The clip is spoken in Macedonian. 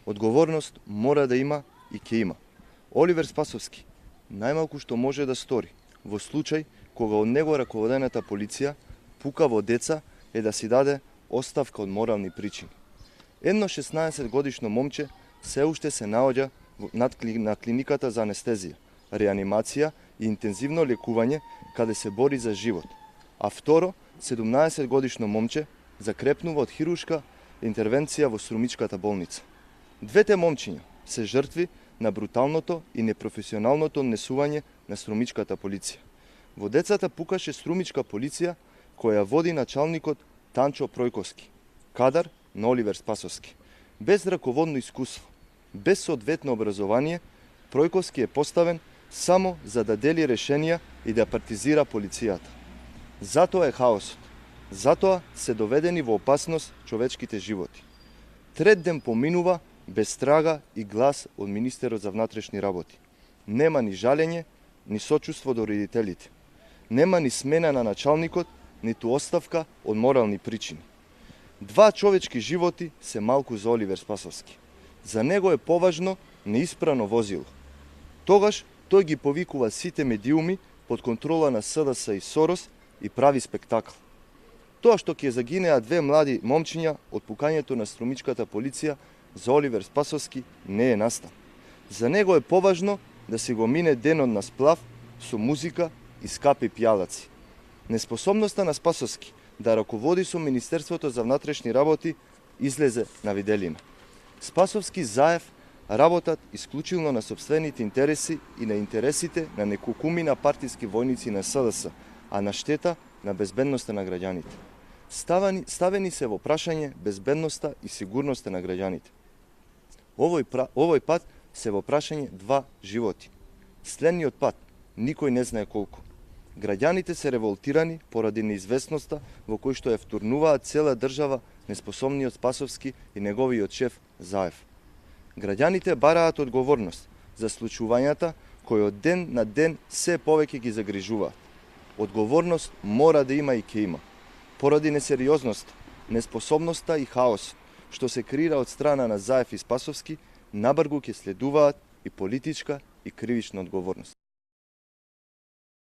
Одговорност мора да има и ќе има. Оливер Спасовски најмалку што може да стори во случај кога од него раководената полиција пука во деца е да си даде оставка од морални причини. Едно 16 годишно момче се уште се наоѓа на клиниката за анестезија, реанимација и интензивно лекување каде се бори за живот, а второ 17 годишно момче закрепнува од хируршка интервенција во Струмичката болница. Двете момчиња се жртви на бруталното и непрофесионалното однесување на Струмичката полиција. Во децата пукаше Струмичка полиција која води началникот Танчо Пројковски, кадар на Оливер Спасовски. Без раководно искуство, без соодветно образование, Пројковски е поставен само за да дели решенија и да партизира полицијата. Затоа е хаосот. Затоа се доведени во опасност човечките животи. Трет ден поминува без трага и глас од министерот за внатрешни работи. Нема ни жалење, ни сочувство до родителите. Нема ни смена на началникот, ниту оставка од морални причини. Два човечки животи се малку за Оливер Спасовски. За него е поважно неисправно возило. Тогаш тој ги повикува сите медиуми под контрола на СДС и Сорос и прави спектакл. Тоа што ќе загинеа две млади момчиња од пукањето на Струмичката полиција за Оливер Спасовски не е настан. За него е поважно да си го мине денот на сплав со музика и скапи пијалаци. Неспособноста на Спасовски да раководи со Министерството за внатрешни работи излезе на виделина. Спасовски Заев работат исклучително на сопствените интереси и на интересите на неколкумина партиски војници на СДС, а на штета на безбедноста на граѓаните. Ставени се во прашање безбедноста и сигурноста на граѓаните. Овој пат се во прашање два животи. Следниот пат никој не знае колку. Граѓаните се револтирани поради неизвестноста во кој што ја втурнуваат цела држава неспособниот Спасовски и неговиот шеф Заев. Граѓаните бараат одговорност за случувањата кои од ден на ден се повеќе ги загрижуваат. Одговорност мора да има и ќе има. Поради несериозноста, неспособноста и хаос што се креира од страна на Заев и Спасовски, набргу ќе следуваат и политичка и кривична одговорност.